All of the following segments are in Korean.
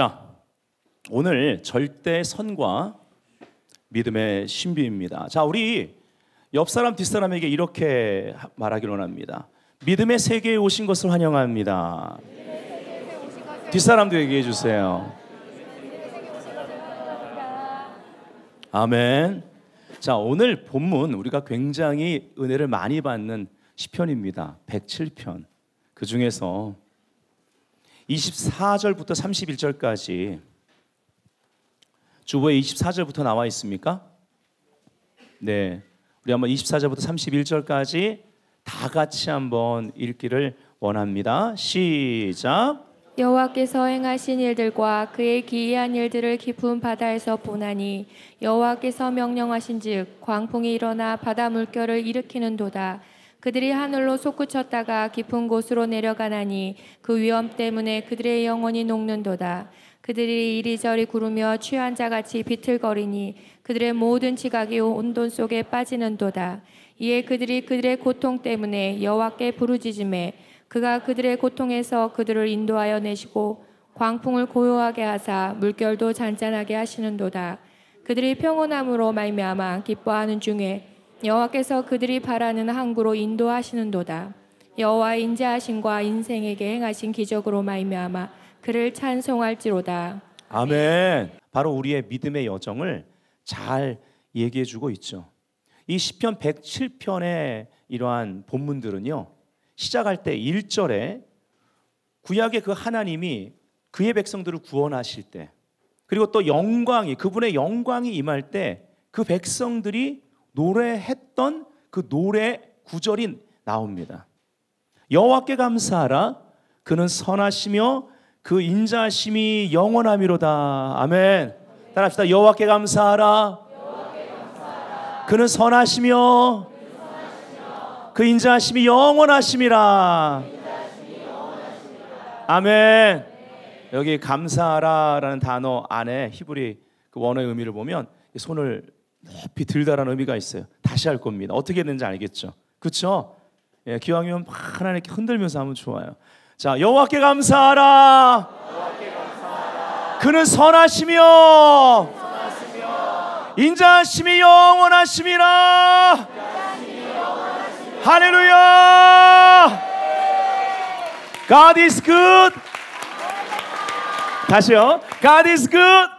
자, 오늘 절대선과 믿음의 신비입니다. 자, 우리 옆사람 뒷사람에게 이렇게 말하기를 원합니다. 믿음의 세계에 오신 것을 환영합니다. 뒷사람도 얘기해 주세요. 아멘. 자, 오늘 본문 우리가 굉장히 은혜를 많이 받는 시편입니다. 107편. 그 중에서 24절부터 31절까지 주보에 24절부터 나와 있습니까? 네, 우리 한번 24절부터 31절까지 다 같이 한번 읽기를 원합니다. 시작. 여호와께서 행하신 일들과 그의 기이한 일들을 깊은 바다에서 보나니 여호와께서 명령하신즉 광풍이 일어나 바다 물결을 일으키는도다. 그들이 하늘로 솟구쳤다가 깊은 곳으로 내려가나니 그 위험 때문에 그들의 영혼이 녹는도다. 그들이 이리저리 구르며 취한 자같이 비틀거리니 그들의 모든 지각이 혼돈 속에 빠지는도다. 이에 그들이 그들의 고통 때문에 여호와께 부르짖으매 그가 그들의 고통에서 그들을 인도하여 내시고 광풍을 고요하게 하사 물결도 잔잔하게 하시는도다. 그들이 평온함으로 말미암아 기뻐하는 중에 여호와께서 그들이 바라는 항구로 인도하시는도다. 여호와의 인자하심과 인생에게 행하신 기적으로 말미암아 그를 찬송할지로다. 아멘. 바로 우리의 믿음의 여정을 잘 얘기해주고 있죠. 이 시편 107편의 이러한 본문들은요, 시작할 때 1절에 구약의 그 하나님이 그의 백성들을 구원하실 때, 그리고 또 영광이, 그분의 영광이 임할 때 그 백성들이 노래했던 그 노래 구절이 나옵니다. 여호와께 감사하라. 그는 선하시며 그 인자하심이 영원하미로다. 아멘. 따라합시다. 여호와께 감사하라. 그는 선하시며 그 인자하심이 영원하심이라. 아멘. 여기 감사하라라는 단어 안에 히브리 그 원어의 의미를 보면 손을 높이 들다라는 의미가 있어요. 다시 할 겁니다. 어떻게 됐는지 알겠죠? 그렇죠? 예, 기왕이면 하나님께 흔들면서 하면 좋아요. 자, 여호와께 감사하라. 그는 선하시며 인자하심이 영원하심이라. 할렐루야. God is good. 다시요. God is good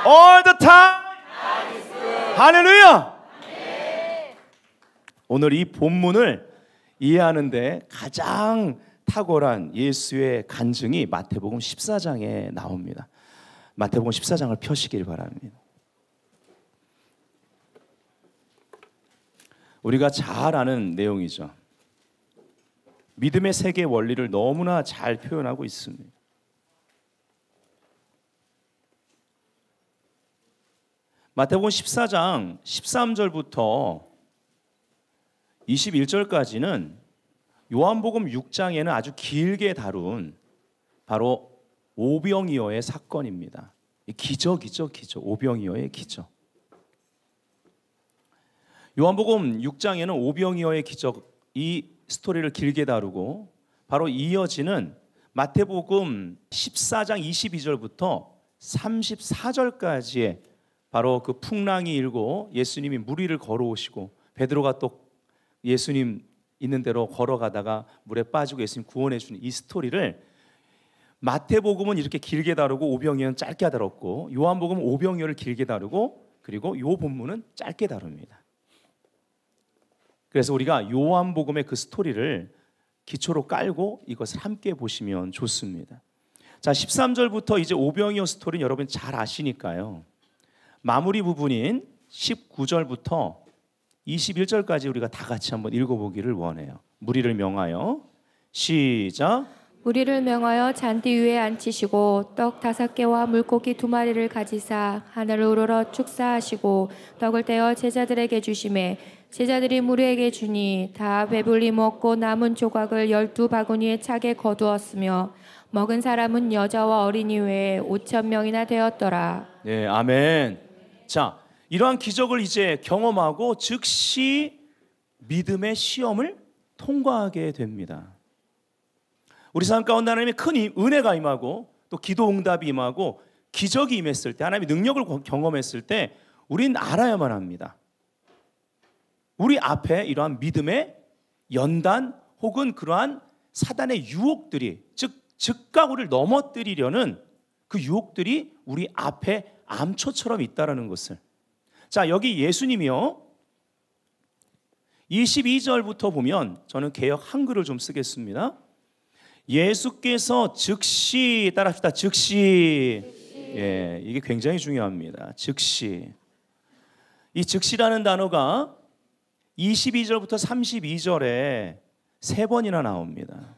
all the time. 할렐루야. 오늘 이 본문을 이해하는데 가장 탁월한 예수의 간증이 마태복음 14장에 나옵니다. 마태복음 14장을 펴시길 바랍니다. 우리가 잘 아는 내용이죠. 믿음의 세계 원리를 너무나 잘 표현하고 있습니다. 마태복음 14장 13절부터 21절까지는 요한복음 6장에는 아주 길게 다룬 바로 오병이어의 사건입니다. 기적이죠, 기적. 오병이어의 기적. 요한복음 6장에는 오병이어의 기적, 이 스토리를 길게 다루고 바로 이어지는 마태복음 14장 22절부터 34절까지의 바로 그 풍랑이 일고 예수님이 물 위를 걸어오시고 베드로가 또 예수님 있는 대로 걸어가다가 물에 빠지고 예수님 구원해 주는 이 스토리를 마태복음은 이렇게 길게 다루고 오병이어는 짧게 다뤘고 요한복음은 오병이어를 길게 다루고 그리고 요 본문은 짧게 다룹니다. 그래서 우리가 요한복음의 그 스토리를 기초로 깔고 이것을 함께 보시면 좋습니다. 자, 13절부터 이제 오병이어 스토리는 여러분 잘 아시니까요. 마무리 부분인 19절부터 21절까지 우리가 다 같이 한번 읽어보기를 원해요. 무리를 명하여 시작. 무리를 명하여 잔디 위에 앉히시고 떡 5개와 물고기 2마리를 가지사 하늘을 우러러 축사하시고 떡을 떼어 제자들에게 주시매 제자들이 무리에게 주니 다 배불리 먹고 남은 조각을 12바구니에 차게 거두었으며 먹은 사람은 여자와 어린이 외에 5,000명이나 되었더라. 네, 아멘. 자, 이러한 기적을 이제 경험하고 즉시 믿음의 시험을 통과하게 됩니다. 우리 삶 가운데 하나님의 큰 은혜가 임하고 또 기도 응답이 임하고 기적이 임했을 때, 하나님의 능력을 경험했을 때 우린 알아야만 합니다. 우리 앞에 이러한 믿음의 연단 혹은 그러한 사단의 유혹들이, 즉각 우리를 넘어뜨리려는 그 유혹들이 우리 앞에 암초처럼 있다라는 것을. 자, 여기 예수님이요, 22절부터 보면, 저는 개역 한글을 좀 쓰겠습니다. 예수께서 즉시, 따라합시다. 즉시. 예, 이게 굉장히 중요합니다. 즉시. 이 즉시라는 단어가 22절부터 32절에 3번이나 나옵니다.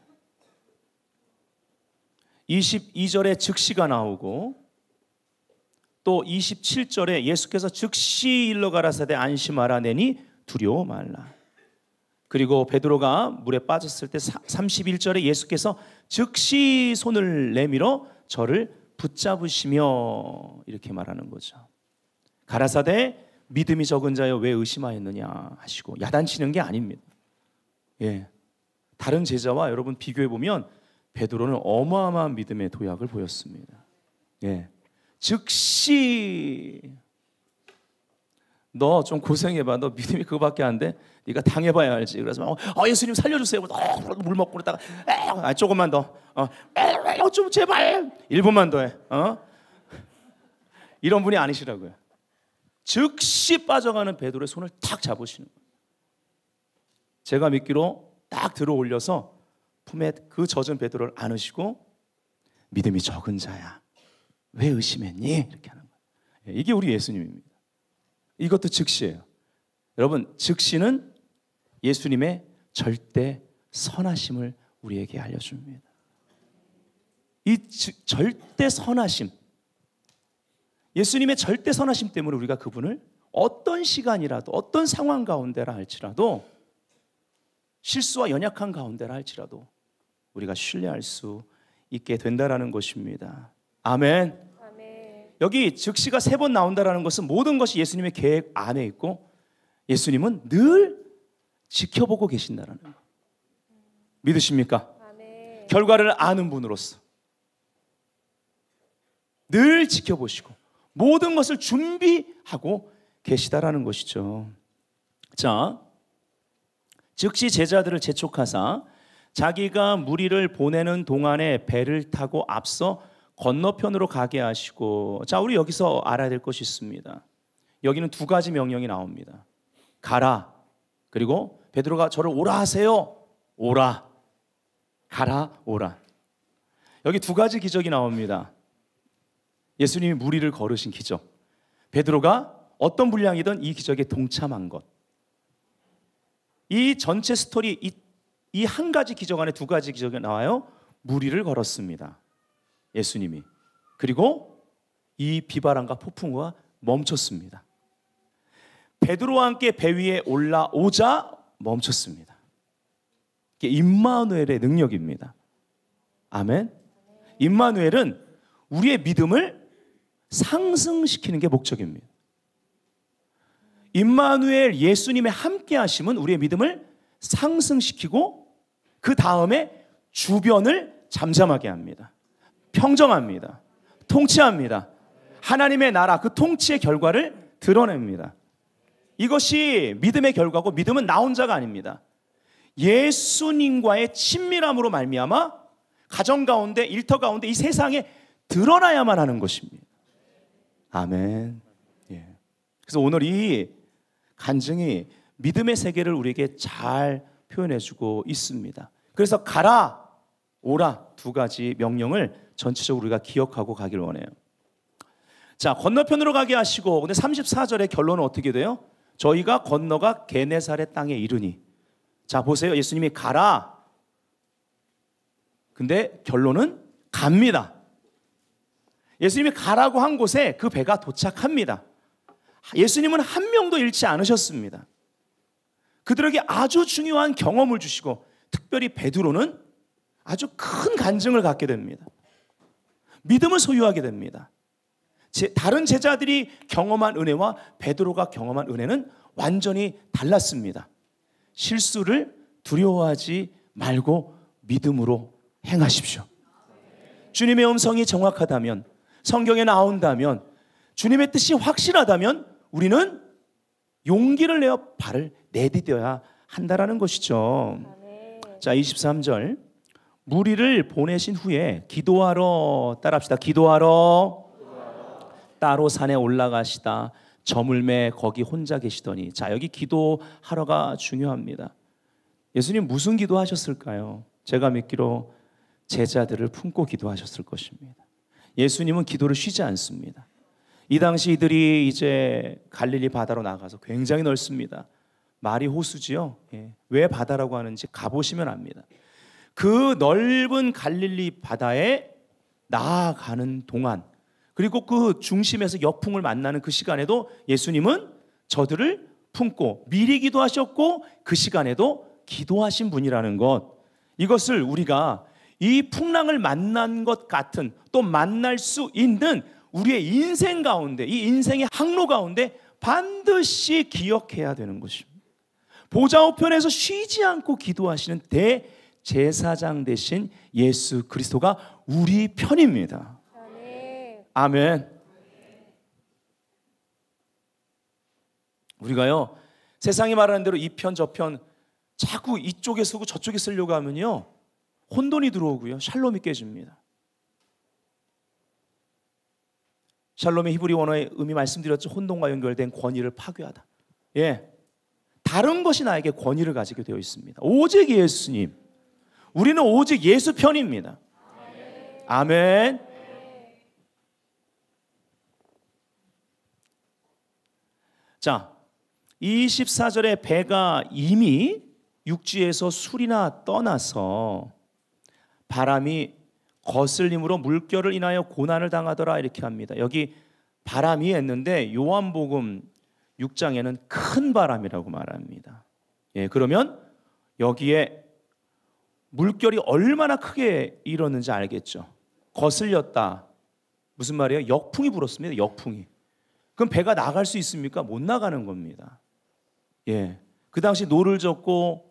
22절에 즉시가 나오고, 또 27절에 예수께서 즉시 일러 가라사대 안심하라 내니 두려워 말라. 그리고 베드로가 물에 빠졌을 때 31절에 예수께서 즉시 손을 내밀어 저를 붙잡으시며, 이렇게 말하는 거죠. 가라사대 믿음이 적은 자여 왜 의심하였느냐 하시고, 야단치는 게 아닙니다. 예, 다른 제자와 여러분 비교해 보면 베드로는 어마어마한 믿음의 도약을 보였습니다. 예, 즉시 너 좀 고생해봐. 너 믿음이 그거밖에 안 돼? 네가 당해봐야 알지. 그래서 예수님 살려주세요. 물 먹고 있다가 조금만 더. 좀 제발 1분만 더 해. 이런 분이 아니시라고요. 즉시 빠져가는 베드로의 손을 탁 잡으시는 거예요. 제가 믿기로 딱 들어 올려서 품에 그 젖은 베드로를 안으시고, 믿음이 적은 자야 왜 의심했니? 이렇게 하는 거예요. 이게 우리 예수님입니다. 이것도 즉시예요. 여러분, 즉시는 예수님의 절대 선하심을 우리에게 알려줍니다. 이 절대 선하심, 예수님의 절대 선하심 때문에 우리가 그분을 어떤 시간이라도, 어떤 상황 가운데라 할지라도, 실수와 연약한 가운데라 할지라도 우리가 신뢰할 수 있게 된다라는 것입니다. 아멘. 여기 즉시가 3번 나온다라는 것은 모든 것이 예수님의 계획 안에 있고 예수님은 늘 지켜보고 계신다라는 거. 믿으십니까? 아멘. 결과를 아는 분으로서 늘 지켜보시고 모든 것을 준비하고 계시다라는 것이죠. 자, 즉시 제자들을 재촉하사 자기가 무리를 보내는 동안에 배를 타고 앞서 건너편으로 가게 하시고, 자, 우리 여기서 알아야 될 것이 있습니다. 여기는 2가지 명령이 나옵니다. 가라, 그리고 베드로가 저를 오라 하세요. 오라, 가라, 오라. 여기 2가지 기적이 나옵니다. 예수님이 무리를 걸으신 기적, 베드로가 어떤 분량이든 이 기적에 동참한 것. 이 전체 스토리, 이 한 가지 기적 안에 2가지 기적이 나와요. 무리를 걸었습니다, 예수님이. 그리고 이 비바람과 폭풍우가 멈췄습니다. 베드로와 함께 배 위에 올라오자 멈췄습니다. 이게 임마누엘의 능력입니다. 아멘. 임마누엘은 우리의 믿음을 상승시키는 게 목적입니다. 임마누엘, 예수님의 함께 하심은 우리의 믿음을 상승시키고 그 다음에 주변을 잠잠하게 합니다. 평정합니다. 통치합니다. 하나님의 나라, 그 통치의 결과를 드러냅니다. 이것이 믿음의 결과고, 믿음은 나 혼자가 아닙니다. 예수님과의 친밀함으로 말미암아 가정 가운데, 일터 가운데, 이 세상에 드러나야만 하는 것입니다. 아멘. 예. 그래서 오늘 이 간증이 믿음의 세계를 우리에게 잘 표현해주고 있습니다. 그래서 가라, 오라 2가지 명령을 전체적으로 우리가 기억하고 가길 원해요. 자, 건너편으로 가게 하시고, 근데 34절의 결론은 어떻게 돼요? 저희가 건너가 게네사렛 땅에 이르니. 자, 보세요. 예수님이 가라. 근데 결론은 갑니다. 예수님이 가라고 한 곳에 그 배가 도착합니다. 예수님은 한 명도 잃지 않으셨습니다. 그들에게 아주 중요한 경험을 주시고, 특별히 베드로는 아주 큰 간증을 갖게 됩니다. 믿음을 소유하게 됩니다. 다른 제자들이 경험한 은혜와 베드로가 경험한 은혜는 완전히 달랐습니다. 실수를 두려워하지 말고 믿음으로 행하십시오. 주님의 음성이 정확하다면, 성경에 나온다면, 주님의 뜻이 확실하다면 우리는 용기를 내어 발을 내디뎌야 한다라는 것이죠. 자, 23절. 무리를 보내신 후에 기도하러, 따라합시다. 기도하러 따로 산에 올라가시다. 저물매 거기 혼자 계시더니. 자, 여기 기도하러가 중요합니다. 예수님 무슨 기도하셨을까요? 제가 믿기로 제자들을 품고 기도하셨을 것입니다. 예수님은 기도를 쉬지 않습니다. 이 당시 이들이 이제 갈릴리 바다로 나가서 굉장히 넓습니다. 말이 호수지요. 예. 왜 바다라고 하는지 가보시면 압니다. 그 넓은 갈릴리 바다에 나아가는 동안, 그리고 그 중심에서 역풍을 만나는 그 시간에도 예수님은 저들을 품고 미리 기도하셨고 그 시간에도 기도하신 분이라는 것, 이것을 우리가 이 풍랑을 만난 것 같은, 또 만날 수 있는 우리의 인생 가운데, 이 인생의 항로 가운데 반드시 기억해야 되는 것입니다. 보좌 우편에서 쉬지 않고 기도하시는 대제사장 되신 예수 그리스도가 우리 편입니다. 아멘. 우리가요, 세상이 말하는 대로 이 편 저 편 자꾸 이쪽에 쓰고 저쪽에 쓰려고 하면요, 혼돈이 들어오고요, 샬롬이 깨집니다. 샬롬의 히브리 원어의 의미 말씀드렸죠. 혼돈과 연결된 권위를 파괴하다. 예, 다른 것이 나에게 권위를 가지게 되어 있습니다. 오직 예수님, 우리는 오직 예수 편입니다. 아멘. 자, 24절에 배가 이미 육지에서 술이나 떠나서 바람이 거슬림으로 물결을 인하여 고난을 당하더라, 이렇게 합니다. 여기 바람이 했는데 요한복음 6장에는 큰 바람이라고 말합니다. 예, 그러면 여기에 물결이 얼마나 크게 일었는지 알겠죠. 거슬렸다. 무슨 말이에요? 역풍이 불었습니다. 역풍이. 그럼 배가 나갈 수 있습니까? 못 나가는 겁니다. 예, 그 당시 노를 젓고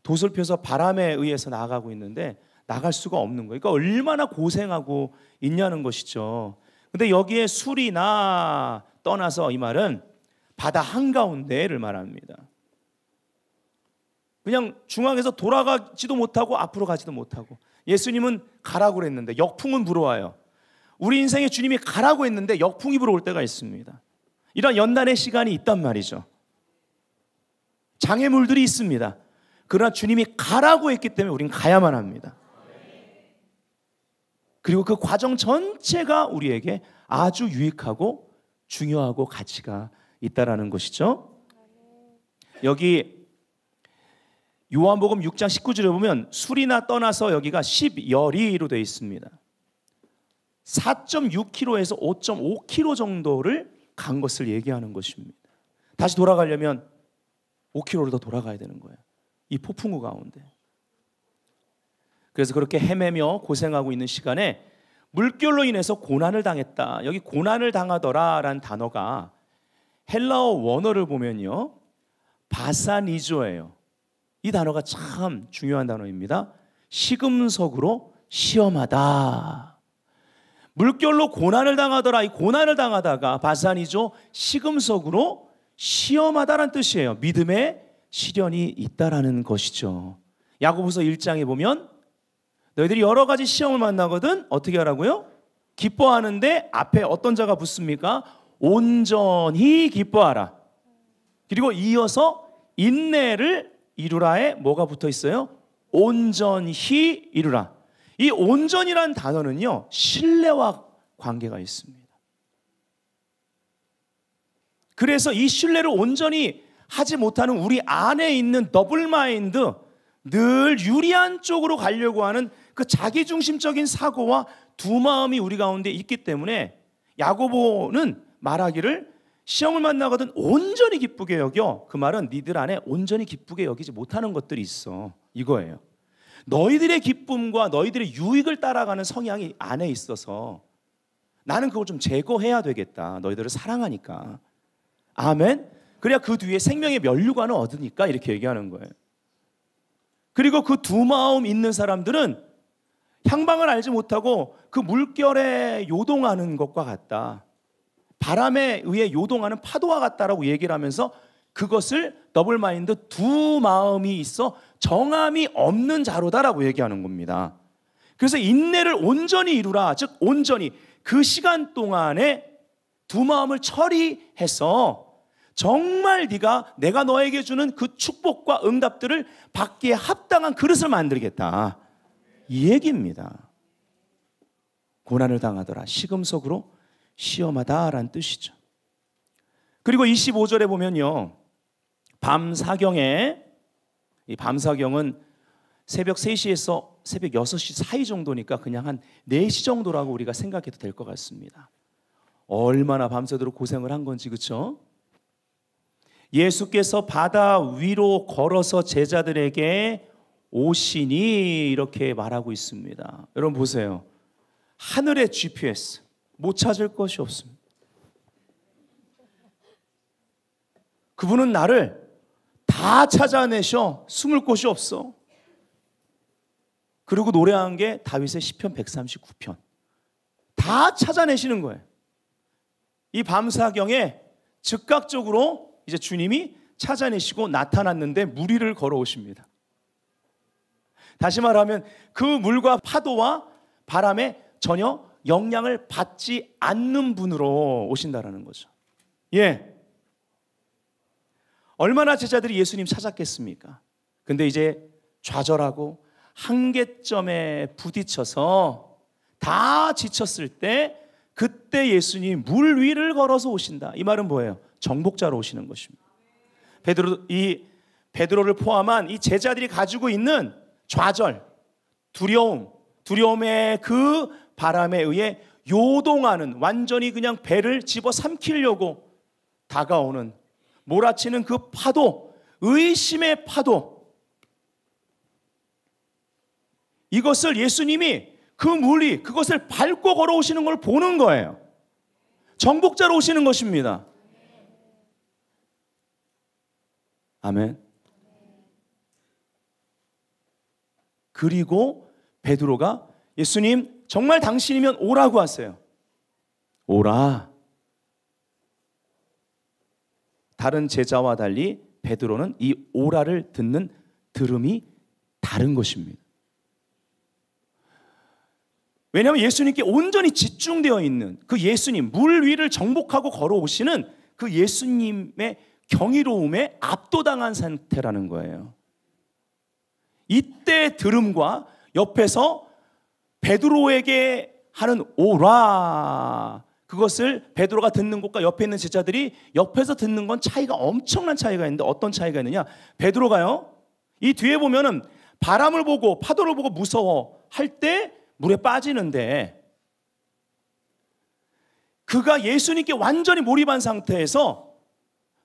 돛을 펴서 바람에 의해서 나가고 있는데 나갈 수가 없는 거예요. 그러니까 얼마나 고생하고 있냐는 것이죠. 근데 여기에 술이나 떠나서, 이 말은 바다 한가운데를 말합니다. 그냥 중앙에서 돌아가지도 못하고 앞으로 가지도 못하고. 예수님은 가라고 그랬는데 역풍은 불어와요. 우리 인생에 주님이 가라고 했는데 역풍이 불어올 때가 있습니다. 이런 연단의 시간이 있단 말이죠. 장애물들이 있습니다. 그러나 주님이 가라고 했기 때문에 우린 가야만 합니다. 그리고 그 과정 전체가 우리에게 아주 유익하고 중요하고 가치가 있다라는 것이죠. 여기 요한복음 6장 19절에 보면 술이나 떠나서 여기가 10여리로 되어 있습니다. 4.6km에서 5.5km 정도를 간 것을 얘기하는 것입니다. 다시 돌아가려면 5km를 더 돌아가야 되는 거예요. 이 폭풍우 가운데. 그래서 그렇게 헤매며 고생하고 있는 시간에 물결로 인해서 고난을 당했다. 여기 고난을 당하더라라는 단어가 헬라어 원어를 보면요, 바사니조예요. 이 단어가 참 중요한 단어입니다. 시금석으로 시험하다. 물결로 고난을 당하더라. 이 고난을 당하다가 바사니조, 시금석으로 시험하다라는 뜻이에요. 믿음의 시련이 있다라는 것이죠. 야고보서 1장에 보면 너희들이 여러 가지 시험을 만나거든 어떻게 하라고요? 기뻐하는데 앞에 어떤 자가 붙습니까? 온전히 기뻐하라. 그리고 이어서 인내를 이루라에 뭐가 붙어 있어요? 온전히 이루라. 이 온전이라는 단어는요, 신뢰와 관계가 있습니다. 그래서 이 신뢰를 온전히 하지 못하는 우리 안에 있는 더블 마인드, 늘 유리한 쪽으로 가려고 하는 그 자기중심적인 사고와 두 마음이 우리 가운데 있기 때문에 야고보는 말하기를 시험을 만나거든 온전히 기쁘게 여겨. 그 말은 니들 안에 온전히 기쁘게 여기지 못하는 것들이 있어, 이거예요. 너희들의 기쁨과 너희들의 유익을 따라가는 성향이 안에 있어서 나는 그걸 좀 제거해야 되겠다. 너희들을 사랑하니까. 아멘. 그래야 그 뒤에 생명의 면류관을 얻으니까 이렇게 얘기하는 거예요. 그리고 그 두 마음 있는 사람들은 향방을 알지 못하고 그 물결에 요동하는 것과 같다. 바람에 의해 요동하는 파도와 같다라고 얘기를 하면서 그것을 더블 마인드, 두 마음이 있어 정함이 없는 자로다라고 얘기하는 겁니다. 그래서 인내를 온전히 이루라. 즉 온전히 그 시간 동안에 두 마음을 처리해서 정말 내가 너에게 주는 그 축복과 응답들을 받기에 합당한 그릇을 만들겠다. 이 얘기입니다. 고난을 당하더라. 시금석으로 시험하다라는 뜻이죠. 그리고 25절에 보면요. 밤사경에, 이 밤사경은 새벽 3시에서 새벽 6시 사이 정도니까 그냥 한 4시 정도라고 우리가 생각해도 될 것 같습니다. 얼마나 밤새도록 고생을 한 건지, 그렇죠? 예수께서 바다 위로 걸어서 제자들에게 오시니 이렇게 말하고 있습니다. 여러분 보세요. 하늘의 GPS 못 찾을 것이 없습니다. 그분은 나를 다 찾아내셔. 숨을 곳이 없어. 그리고 노래한 게 다윗의 시편 139편. 다 찾아내시는 거예요. 이 밤사경에 즉각적으로 이제 주님이 찾아내시고 나타났는데 물 위를 걸어오십니다. 다시 말하면 그 물과 파도와 바람에 전혀 영향을 받지 않는 분으로 오신다라는 거죠. 예. 얼마나 제자들이 예수님 찾았겠습니까? 근데 이제 좌절하고 한계점에 부딪혀서 다 지쳤을 때 그때 예수님 물 위를 걸어서 오신다. 이 말은 뭐예요? 정복자로 오시는 것입니다. 베드로를 포함한 이 제자들이 가지고 있는 좌절, 두려움의 그 바람에 의해 요동하는, 완전히 그냥 배를 집어삼키려고 다가오는, 몰아치는 그 파도, 의심의 파도, 이것을 예수님이 그 물이 그것을 밟고 걸어오시는 걸 보는 거예요. 정복자로 오시는 것입니다. 아멘. 그리고 베드로가 예수님 정말 당신이면 오라고 하세요. 오라. 다른 제자와 달리 베드로는 이 오라를 듣는 들음이 다른 것입니다. 왜냐하면 예수님께 온전히 집중되어 있는 그 예수님, 물 위를 정복하고 걸어오시는 그 예수님의 경이로움에 압도당한 상태라는 거예요. 이때 들음과 옆에서 베드로에게 하는 오라, 그것을 베드로가 듣는 것과 옆에 있는 제자들이 옆에서 듣는 건 차이가, 엄청난 차이가 있는데 어떤 차이가 있느냐? 베드로가요, 이 뒤에 보면은 바람을 보고 파도를 보고 무서워할 때 물에 빠지는데, 그가 예수님께 완전히 몰입한 상태에서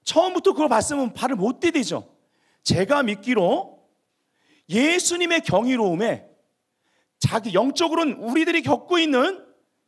처음부터 그걸 봤으면 발을 못 디디죠. 제가 믿기로 예수님의 경이로움에 자기 영적으로는 우리들이 겪고 있는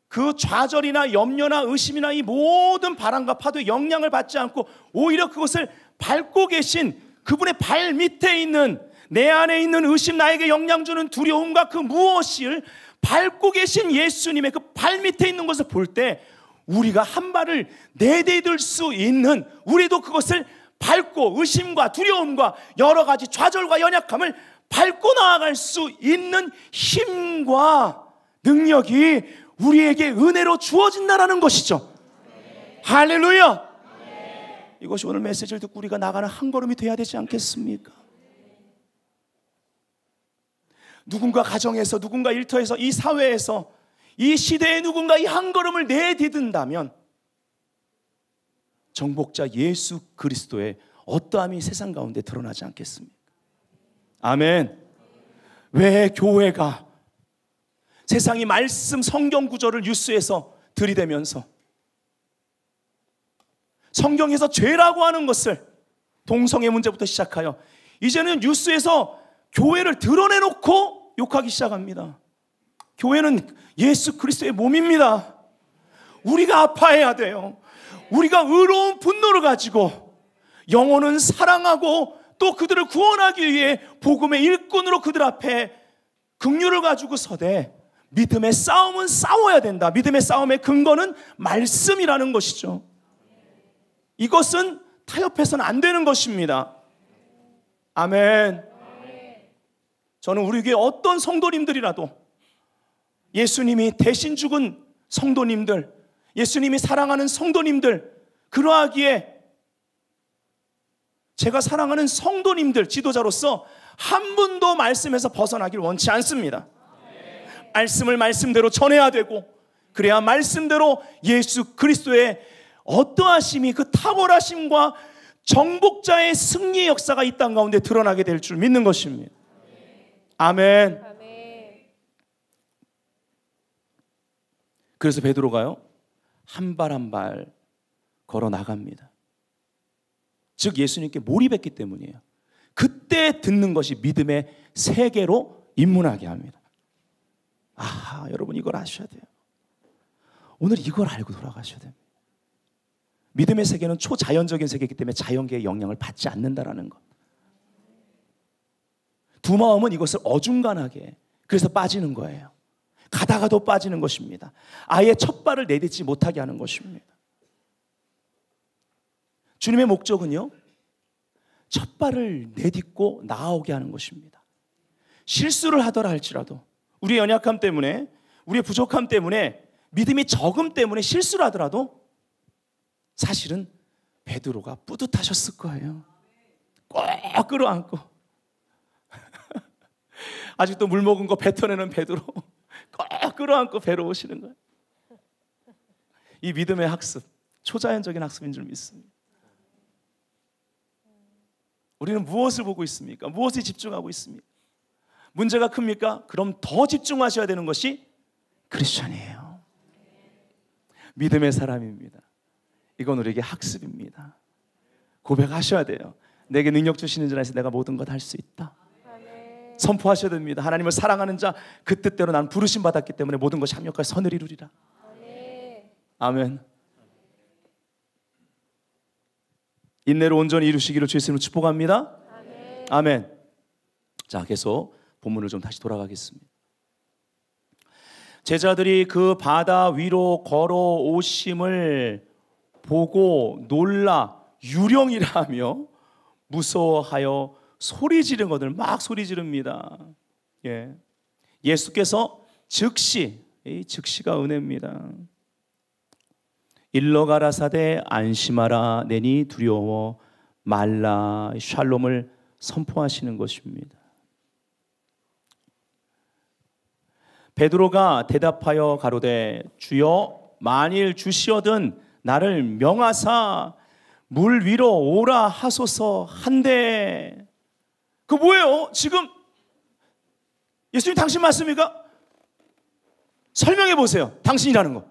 그 좌절이나 염려나 의심이나 이 모든 바람과 파도의 영향을 받지 않고 오히려 그것을 밟고 계신 그분의 발 밑에 있는, 내 안에 있는 의심, 나에게 영향 주는 두려움과 그 무엇을 밟고 계신 예수님의 그 발 밑에 있는 것을 볼 때 우리가 한 발을 내디딜 수 있는, 우리도 그것을 밟고 의심과 두려움과 여러 가지 좌절과 연약함을 밟고 나아갈 수 있는 힘과 능력이 우리에게 은혜로 주어진다는 것이죠. 할렐루야. 이것이 오늘 메시지를 듣고 우리가 나가는 한 걸음이 돼야 되지 않겠습니까? 누군가 가정에서, 누군가 일터에서, 이 사회에서, 이 시대에 누군가 이 한 걸음을 내디딘다면 정복자 예수 그리스도의 어떠함이 세상 가운데 드러나지 않겠습니까? 아멘. 왜 교회가 세상이 말씀 성경 구절을 뉴스에서 들이대면서 성경에서 죄라고 하는 것을, 동성애 문제부터 시작하여 이제는 뉴스에서 교회를 드러내놓고 욕하기 시작합니다. 교회는 예수 그리스도의 몸입니다. 우리가 아파해야 돼요. 우리가 의로운 분노를 가지고 영혼은 사랑하고 또 그들을 구원하기 위해 복음의 일꾼으로 그들 앞에 긍휼을 가지고 서되 믿음의 싸움은 싸워야 된다. 믿음의 싸움의 근거는 말씀이라는 것이죠. 이것은 타협해서는 안 되는 것입니다. 아멘. 저는 우리 교회 어떤 성도님들이라도 예수님이 대신 죽은 성도님들, 예수님이 사랑하는 성도님들, 그러하기에 제가 사랑하는 성도님들 지도자로서 한 분도 말씀에서 벗어나길 원치 않습니다. 말씀을 말씀대로 전해야 되고, 그래야 말씀대로 예수 그리스도의 어떠하심이, 그 탁월하심과 정복자의 승리의 역사가 이 땅 가운데 드러나게 될 줄 믿는 것입니다. 아멘. 그래서 베드로가요, 한 발 한 발 걸어 나갑니다. 즉 예수님께 몰입했기 때문이에요. 그때 듣는 것이 믿음의 세계로 입문하게 합니다. 아, 여러분 이걸 아셔야 돼요. 오늘 이걸 알고 돌아가셔야 됩니다. 믿음의 세계는 초자연적인 세계이기 때문에 자연계의 영향을 받지 않는다라는 것. 두 마음은 이것을 어중간하게, 그래서 빠지는 거예요. 가다가도 빠지는 것입니다. 아예 첫 발을 내딛지 못하게 하는 것입니다. 주님의 목적은요, 첫 발을 내딛고 나아오게 하는 것입니다. 실수를 하더라 할지라도, 우리의 연약함 때문에, 우리의 부족함 때문에, 믿음이 적음 때문에 실수를 하더라도 사실은 베드로가 뿌듯하셨을 거예요. 꼭 끌어안고 아직도 물 먹은 거 뱉어내는 베드로 꼭 끌어안고 배로우시는 거예요. 이 믿음의 학습, 초자연적인 학습인 줄 믿습니다. 우리는 무엇을 보고 있습니까? 무엇에 집중하고 있습니까? 문제가 큽니까? 그럼 더 집중하셔야 되는 것이 크리스천이에요. 믿음의 사람입니다. 이건 우리에게 학습입니다. 고백하셔야 돼요. 내게 능력 주시는 줄 알아서 내가 모든 것 할 수 있다. 선포하셔야 됩니다. 하나님을 사랑하는 자, 그 뜻대로 난 부르심 받았기 때문에 모든 것이 합력하여 선을 이루리라. 아멘. 인내로 온전히 이루시기를 주 예수님으로 축복합니다. 아멘. 아멘. 자, 계속 본문을 좀 다시 돌아가겠습니다. 제자들이 그 바다 위로 걸어오심을 보고 놀라 유령이라며 무서워하여 소리 지르거든. 막 소리 지릅니다. 예. 예수께서 즉시, 이 즉시가 은혜입니다. 일러 가라사대 안심하라 내니 두려워 말라, 샬롬을 선포하시는 것입니다. 베드로가 대답하여 가로되 주여 만일 주시어든 나를 명하사 물 위로 오라 하소서 한데, 그 뭐예요? 지금 예수님 당신 말씀입니까? 설명해 보세요. 당신이라는 거.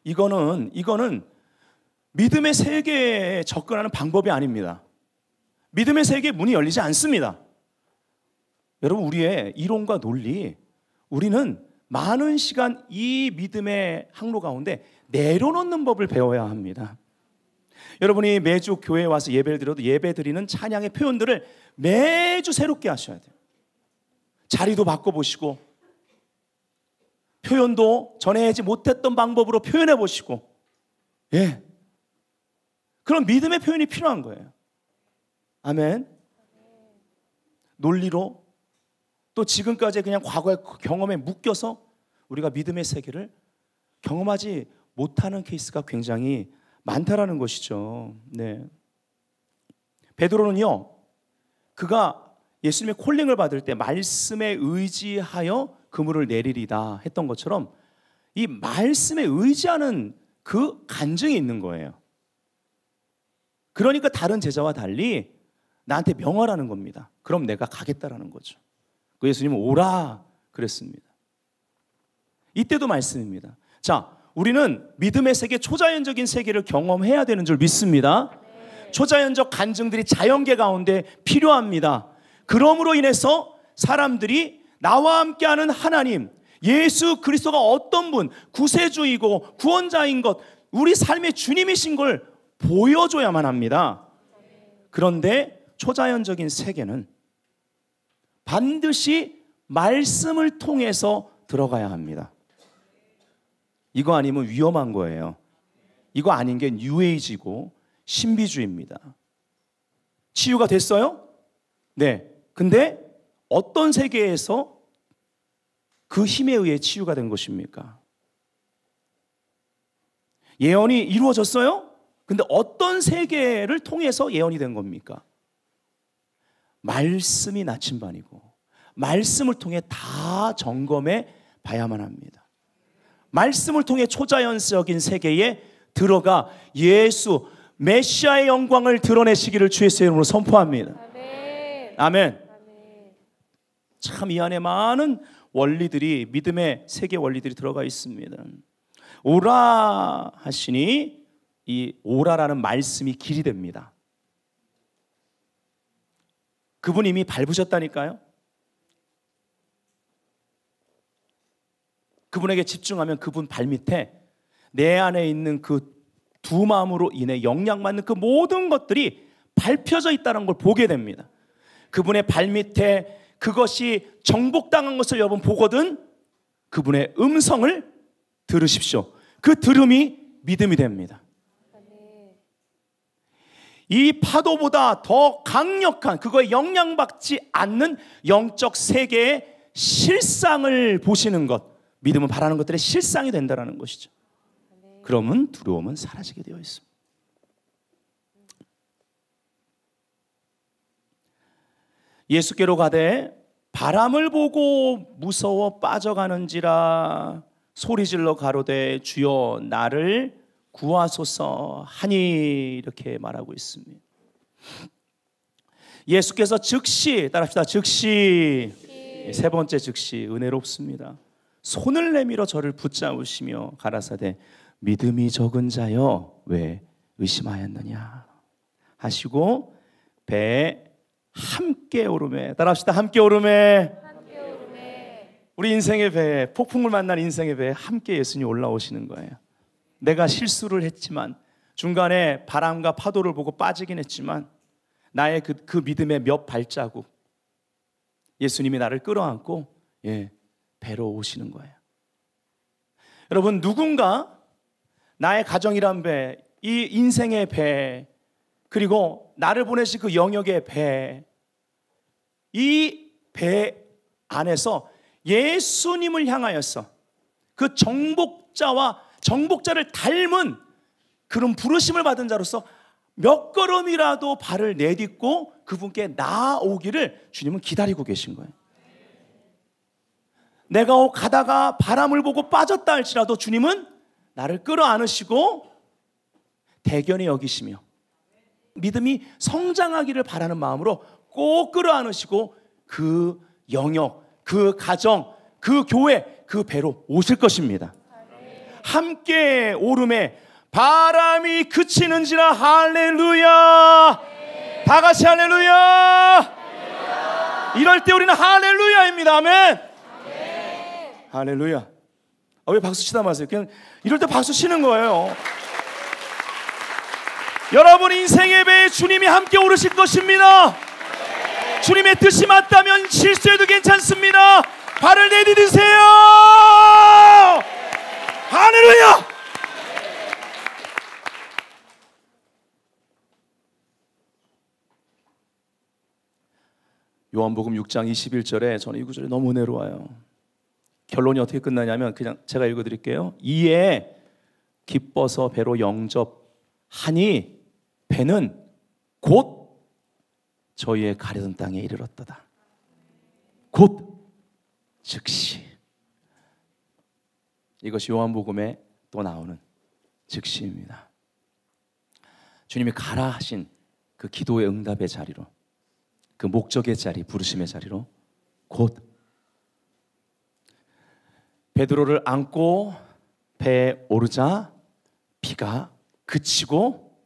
이거는 믿음의 세계에 접근하는 방법이 아닙니다. 믿음의 세계에 문이 열리지 않습니다. 여러분, 우리의 이론과 논리, 우리는 많은 시간 이 믿음의 항로 가운데 내려놓는 법을 배워야 합니다. 여러분이 매주 교회에 와서 예배를 드려도 예배 드리는 찬양의 표현들을 매주 새롭게 하셔야 돼요. 자리도 바꿔보시고, 표현도 전해지 못했던 방법으로 표현해 보시고, 예, 그런 믿음의 표현이 필요한 거예요. 아멘. 논리로 또 지금까지 그냥 과거의 경험에 묶여서 우리가 믿음의 세계를 경험하지 못하는 케이스가 굉장히 많다라는 것이죠. 네. 베드로는요, 그가 예수님의 콜링을 받을 때 말씀에 의지하여 그물을 내리리다 했던 것처럼 이 말씀에 의지하는 그 간증이 있는 거예요. 그러니까 다른 제자와 달리 나한테 명하라는 겁니다. 그럼 내가 가겠다라는 거죠. 그 예수님은 오라 그랬습니다. 이때도 말씀입니다. 자, 우리는 믿음의 세계, 초자연적인 세계를 경험해야 되는 줄 믿습니다. 초자연적 간증들이 자연계 가운데 필요합니다. 그러므로 인해서 사람들이 나와 함께하는 하나님, 예수 그리스도가 어떤 분, 구세주이고 구원자인 것, 우리 삶의 주님이신 걸 보여줘야만 합니다. 그런데 초자연적인 세계는 반드시 말씀을 통해서 들어가야 합니다. 이거 아니면 위험한 거예요. 이거 아닌 게 뉴에이지고 신비주의입니다. 치유가 됐어요? 네. 근데 어떤 세계에서 그 힘에 의해 치유가 된 것입니까? 예언이 이루어졌어요? 근데 어떤 세계를 통해서 예언이 된 겁니까? 말씀이 나침반이고 말씀을 통해 다 점검해 봐야만 합니다. 말씀을 통해 초자연적인 세계에 들어가 예수 메시아의 영광을 드러내시기를 주의 이름으로 선포합니다. 아멘. 아멘. 참 이 안에 많은 원리들이 믿음의 세계 원리들이 들어가 있습니다. 오라 하시니 이 오라라는 말씀이 길이 됩니다. 그분 이미 밟으셨다니까요. 그분에게 집중하면 그분 발밑에 내 안에 있는 그 두 마음으로 인해 영향받는 그 모든 것들이 밟혀져 있다는 걸 보게 됩니다. 그분의 발밑에 그것이 정복당한 것을 여러분 보거든 그분의 음성을 들으십시오. 그 들음이 믿음이 됩니다. 이 파도보다 더 강력한 그거에 영향받지 않는 영적 세계의 실상을 보시는 것, 믿음은 바라는 것들의 실상이 된다는 것이죠. 그러면 두려움은 사라지게 되어 있습니다. 예수께로 가되 바람을 보고 무서워 빠져가는지라 소리질러 가로되 주여 나를 구하소서 하니 이렇게 말하고 있습니다. 예수께서 즉시 따라합시다. 즉시 세 번째 즉시 은혜롭습니다. 손을 내밀어 저를 붙잡으시며 가라사대 믿음이 적은 자여 왜 의심하였느냐 하시고 배에 함께 오름에 따라합시다. 함께 오름에 우리 인생의 배에 폭풍을 만난 인생의 배에 함께 예수님이 올라오시는 거예요. 내가 실수를 했지만 중간에 바람과 파도를 보고 빠지긴 했지만 나의 그 믿음의 몇 발자국 예수님이 나를 끌어안고 배로 오시는 거예요. 여러분 누군가 나의 가정이란 배, 이 인생의 배, 그리고 나를 보내신 그 영역의 배, 이 배 안에서 예수님을 향하여서 그 정복자를 닮은 그런 부르심을 받은 자로서 몇 걸음이라도 발을 내딛고 그분께 나아오기를 주님은 기다리고 계신 거예요. 내가 가다가 바람을 보고 빠졌다 할지라도 주님은 나를 끌어안으시고 대견히 여기시며 믿음이 성장하기를 바라는 마음으로 꼭 끌어안으시고 그 영역, 그 가정, 그 교회, 그 배로 오실 것입니다. 함께 오름에 바람이 그치는지라 할렐루야. 다 같이 할렐루야. 이럴 때 우리는 할렐루야입니다. 아멘. 할렐루야. 왜 박수 치다 마세요? 그냥 이럴 때 박수 치는 거예요. 여러분 인생의 배에 주님이 함께 오르실 것입니다. 주님의 뜻이 맞다면 실수해도 괜찮습니다. 발을 내디디세요. 할렐루야. 요한복음 6장 21절에 저는 이 구절이 너무 은혜로워요. 결론이 어떻게 끝나냐면 그냥 제가 읽어드릴게요. 이에 기뻐서 배로 영접하니 배는 곧 저희의 가려던 땅에 이르렀도다. 곧 즉시. 이것이 요한복음에 또 나오는 즉시입니다. 주님이 가라 하신 그 기도의 응답의 자리로, 그 목적의 자리, 부르심의 자리로 곧 베드로를 안고 배에 오르자 비가 그치고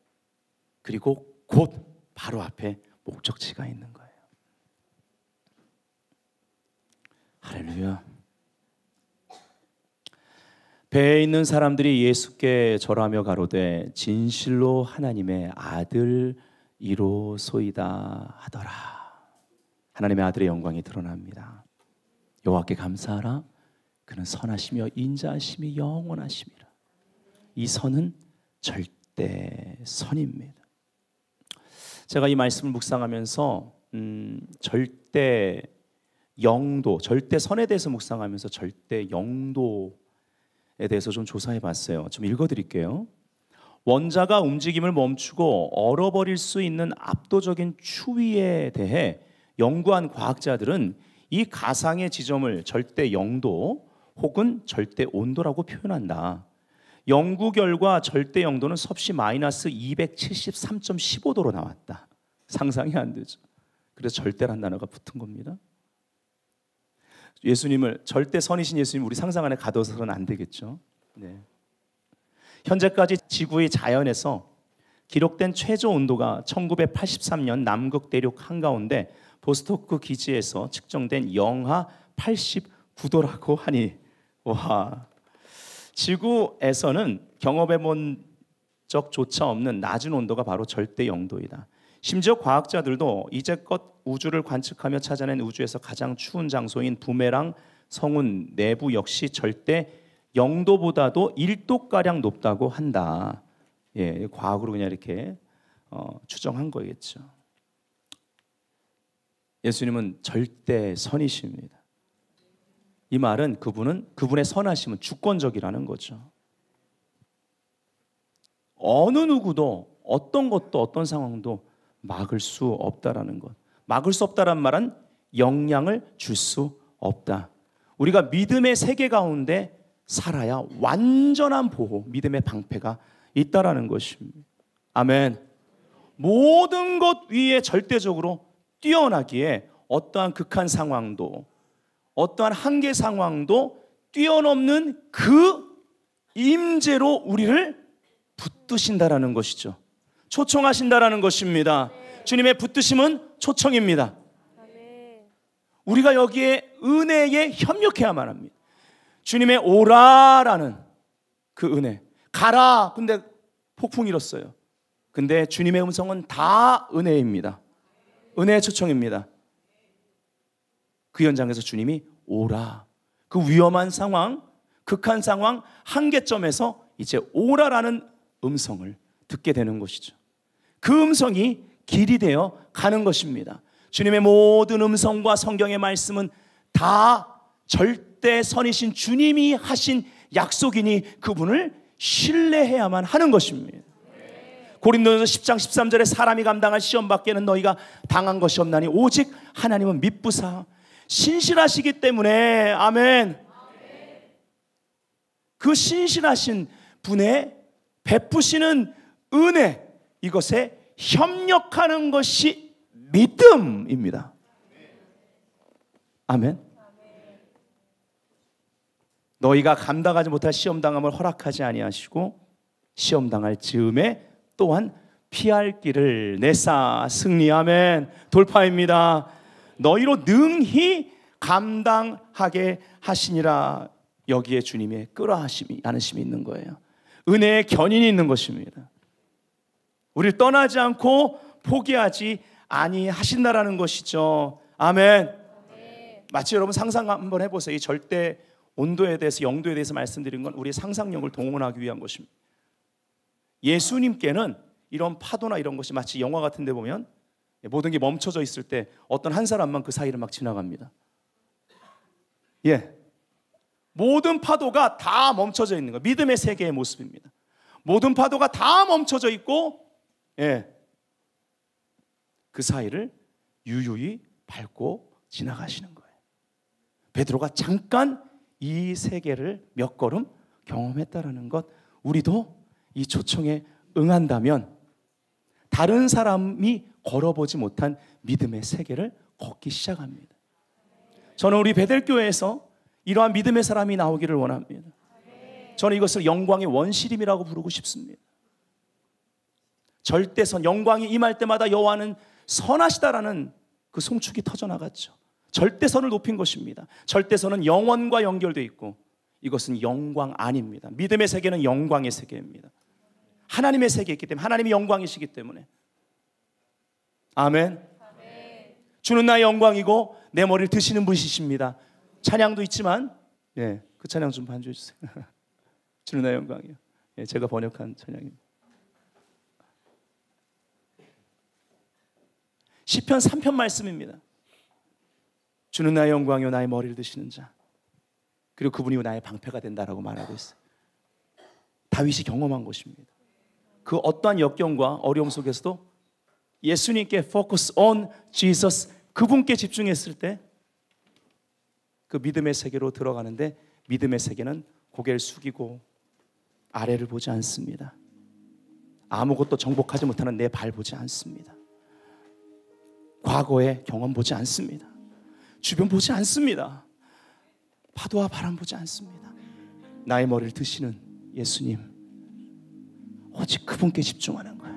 그리고 곧 바로 앞에 목적지가 있는 거예요. 할렐루야. 배에 있는 사람들이 예수께 절하며 가로되 진실로 하나님의 아들이로소이다 하더라. 하나님의 아들의 영광이 드러납니다. 여호와께 감사하라. 그는 선하시며 인자하심이 영원하심이라. 이 선은 절대 선입니다. 제가 이 말씀을 묵상하면서 절대 영도, 절대 선에 대해서 묵상하면서 절대 영도에 대해서 좀 조사해 봤어요. 좀 읽어드릴게요. 원자가 움직임을 멈추고 얼어버릴 수 있는 압도적인 추위에 대해 연구한 과학자들은 이 가상의 지점을 절대 영도 혹은 절대 온도라고 표현한다. 연구 결과 절대 영도는 섭씨 마이너스 273.15도로 나왔다. 상상이 안 되죠. 그래서 절대란 단어가 붙은 겁니다. 예수님을, 절대 선이신 예수님 우리 상상 안에 가둬서는 안 되겠죠. 네. 현재까지 지구의 자연에서 기록된 최저 온도가 1983년 남극 대륙 한가운데 보스토크 기지에서 측정된 영하 89도라고 하니, 와, 지구에서는 경험해 본 적조차 없는 낮은 온도가 바로 절대 영도이다. 심지어 과학자들도 이제껏 우주를 관측하며 찾아낸 우주에서 가장 추운 장소인 부메랑 성운 내부 역시 절대 영도보다도 1도가량 높다고 한다. 예, 과학으로 그냥 이렇게 추정한 거겠죠. 예수님은 절대 선이십니다. 이 말은 그분의 선하심은 주권적이라는 거죠. 어느 누구도 어떤 것도 어떤 상황도 막을 수 없다라는 것. 막을 수 없다란 말은 영향을 줄 수 없다. 우리가 믿음의 세계 가운데 살아야 완전한 보호, 믿음의 방패가 있다라는 것입니다. 아멘. 모든 것 위에 절대적으로 뛰어나기에 어떠한 극한 상황도, 어떠한 한계 상황도 뛰어넘는 그 임재로 우리를 붙드신다라는 것이죠. 초청하신다라는 것입니다. 주님의 붙드심은 초청입니다. 우리가 여기에 은혜에 협력해야만 합니다. 주님의 오라라는 그 은혜, 가라 근데 폭풍 일었어요. 근데 주님의 음성은 다 은혜입니다. 은혜의 초청입니다. 그 현장에서 주님이 오라, 그 위험한 상황, 극한 상황, 한계점에서 이제 오라라는 음성을 듣게 되는 것이죠. 그 음성이 길이 되어 가는 것입니다. 주님의 모든 음성과 성경의 말씀은 다 절대 선이신 주님이 하신 약속이니 그분을 신뢰해야만 하는 것입니다. 고린도전서 10장 13절에 사람이 감당할 시험 밖에는 너희가 당한 것이 없나니 오직 하나님은 미쁘사 신실하시기 때문에, 아멘. 그 신실하신 분의 베푸시는 은혜, 이것에 협력하는 것이 믿음입니다. 아멘. 너희가 감당하지 못할 시험당함을 허락하지 아니하시고 시험당할 즈음에 또한 피할 길을 내사 승리, 아멘. 돌파입니다. 너희로 능히 감당하게 하시니라. 여기에 주님의 끌어하심이, 안으심이 있는 거예요. 은혜의 견인이 있는 것입니다. 우리를 떠나지 않고 포기하지 아니하신다라는 것이죠. 아멘. 마치 여러분 상상 한번 해보세요. 이 절대 온도에 대해서, 영도에 대해서 말씀드린 건 우리의 상상력을 동원하기 위한 것입니다. 예수님께는 이런 파도나 이런 것이 마치 영화 같은 데 보면 모든 게 멈춰져 있을 때 어떤 한 사람만 그 사이를 막 지나갑니다. 예, 모든 파도가 다 멈춰져 있는 거, 믿음의 세계의 모습입니다. 모든 파도가 다 멈춰져 있고, 예, 그 사이를 유유히 밟고 지나가시는 거예요. 베드로가 잠깐 이 세계를 몇 걸음 경험했다라는 것, 우리도 이 초청에 응한다면 다른 사람이 걸어보지 못한 믿음의 세계를 걷기 시작합니다. 저는 우리 베델교회에서 이러한 믿음의 사람이 나오기를 원합니다. 저는 이것을 영광의 원시림이라고 부르고 싶습니다. 절대선, 영광이 임할 때마다 여호와는 선하시다라는 그 송축이 터져나갔죠. 절대선을 높인 것입니다. 절대선은 영원과 연결되어 있고 이것은 영광 아닙니다. 믿음의 세계는 영광의 세계입니다. 하나님의 세계이기 때문에, 하나님이 영광이시기 때문에. 아멘. 주는 나의 영광이고 내 머리를 드시는 분이십니다. 찬양도 있지만, 예, 그 찬양 좀 반주해 주세요. 주는 나의 영광이요. 예, 제가 번역한 찬양입니다. 시편 3편 말씀입니다. 주는 나의 영광이요 나의 머리를 드시는 자, 그리고 그분이 나의 방패가 된다라고 말하고 있어요. 다윗이 경험한 것입니다. 그 어떠한 역경과 어려움 속에서도 예수님께 focus on Jesus, 그분께 집중했을 때 그 믿음의 세계로 들어가는데, 믿음의 세계는 고개를 숙이고 아래를 보지 않습니다. 아무것도 정복하지 못하는 내 발 보지 않습니다. 과거의 경험 보지 않습니다. 주변 보지 않습니다. 파도와 바람 보지 않습니다. 나의 머리를 드시는 예수님, 오직 그분께 집중하는 거예요.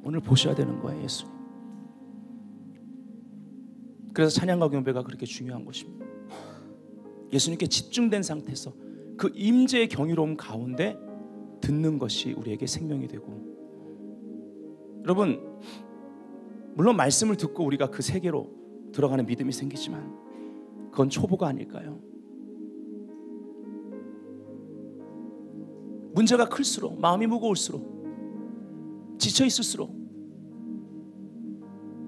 오늘 보셔야 되는 거예요, 예수님. 그래서 찬양과 경배가 그렇게 중요한 것입니다. 예수님께 집중된 상태에서 그 임재의 경이로움 가운데 듣는 것이 우리에게 생명이 되고, 여러분, 물론 말씀을 듣고 우리가 그 세계로 들어가는 믿음이 생기지만 그건 초보가 아닐까요? 문제가 클수록, 마음이 무거울수록, 지쳐 있을수록,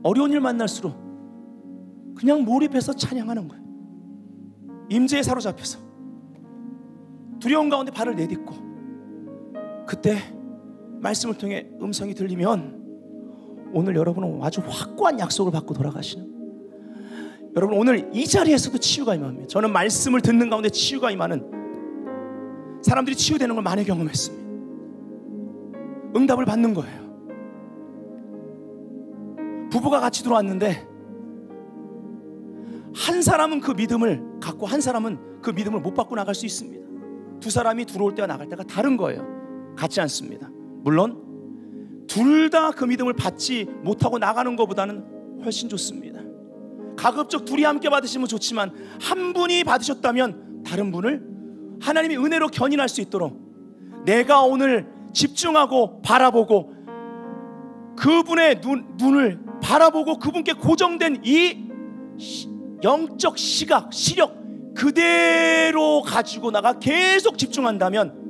어려운 일 만날수록 그냥 몰입해서 찬양하는 거예요. 임재에 사로잡혀서 두려움 가운데 발을 내딛고, 그때 말씀을 통해 음성이 들리면 오늘 여러분은 아주 확고한 약속을 받고 돌아가시는, 여러분 오늘 이 자리에서도 치유가 임합니다. 저는 말씀을 듣는 가운데 치유가 임하는, 사람들이 치유되는 걸 많이 경험했습니다. 응답을 받는 거예요. 부부가 같이 들어왔는데 한 사람은 그 믿음을 갖고 한 사람은 그 믿음을 못 받고 나갈 수 있습니다. 두 사람이 들어올 때와 나갈 때가 다른 거예요. 같지 않습니다. 물론 둘 다 그 믿음을 받지 못하고 나가는 것보다는 훨씬 좋습니다. 가급적 둘이 함께 받으시면 좋지만 한 분이 받으셨다면 다른 분을 하나님이 은혜로 견인할 수 있도록 내가 오늘 집중하고 바라보고 그분의 눈을 바라보고 그분께 고정된 이 영적 시각, 시력 그대로 가지고 나가 계속 집중한다면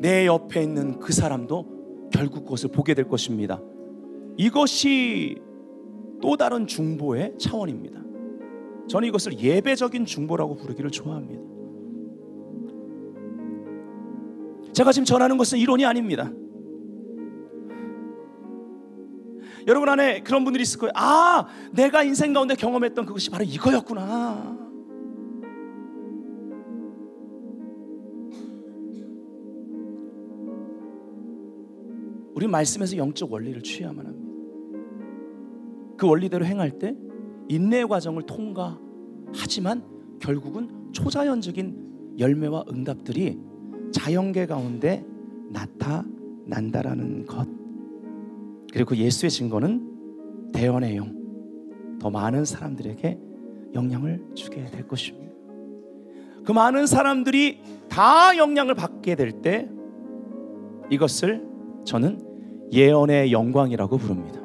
내 옆에 있는 그 사람도 결국 그것을 보게 될 것입니다. 이것이 또 다른 중보의 차원입니다. 저는 이것을 예배적인 중보라고 부르기를 좋아합니다. 제가 지금 전하는 것은 이론이 아닙니다. 여러분 안에 그런 분들이 있을 거예요. 아, 내가 인생 가운데 경험했던 그것이 바로 이거였구나. 우리 말씀에서 영적 원리를 취해야만 합니다. 그 원리대로 행할 때 인내의 과정을 통과하지만 결국은 초자연적인 열매와 응답들이 자연계 가운데 나타난다라는 것. 그리고 예수의 증거는 대언의 영, 더 많은 사람들에게 영향을 주게 될 것입니다. 그 많은 사람들이 다 영향을 받게 될 때 이것을 저는 예언의 영광이라고 부릅니다.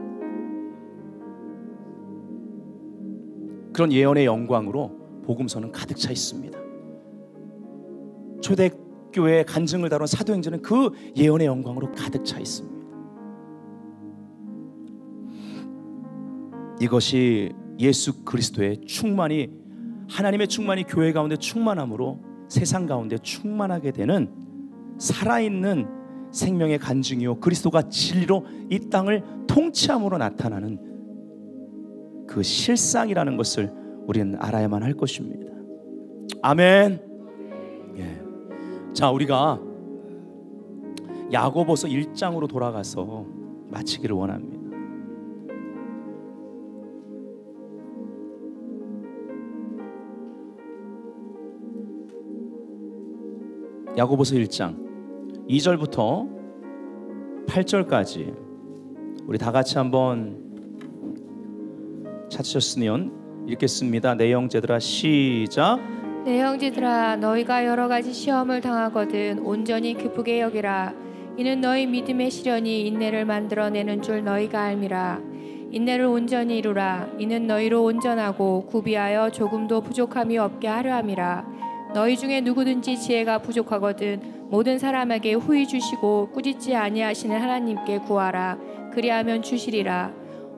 그런 예언의 영광으로 복음서는 가득 차 있습니다. 초대교회의 간증을 다룬 사도행전은 그 예언의 영광으로 가득 차 있습니다. 이것이 예수 그리스도의 충만이, 하나님의 충만이 교회 가운데 충만함으로 세상 가운데 충만하게 되는 살아있는 생명의 간증이요 그리스도가 진리로 이 땅을 통치함으로 나타나는 그 실상이라는 것을 우리는 알아야만 할 것입니다. 아멘. 예. 자, 우리가 야고보서 1장으로 돌아가서 마치기를 원합니다. 야고보서 1장 2절부터 8절까지 우리 다 같이 한번 찾으셨으면 읽겠습니다. 내 형제들아, 시작. 내 형제들아, 너희가 여러 가지 시험을 당하거든 온전히 기쁘게 여기라. 이는 너희 믿음의 시련이 인내를 만들어내는 줄 너희가 알미라. 인내를 온전히 이루라. 이는 너희로 온전하고 구비하여 조금도 부족함이 없게 하려 함이라. 너희 중에 누구든지 지혜가 부족하거든 모든 사람에게 후히 주시고 꾸짖지 아니하시는 하나님께 구하라. 그리하면 주시리라.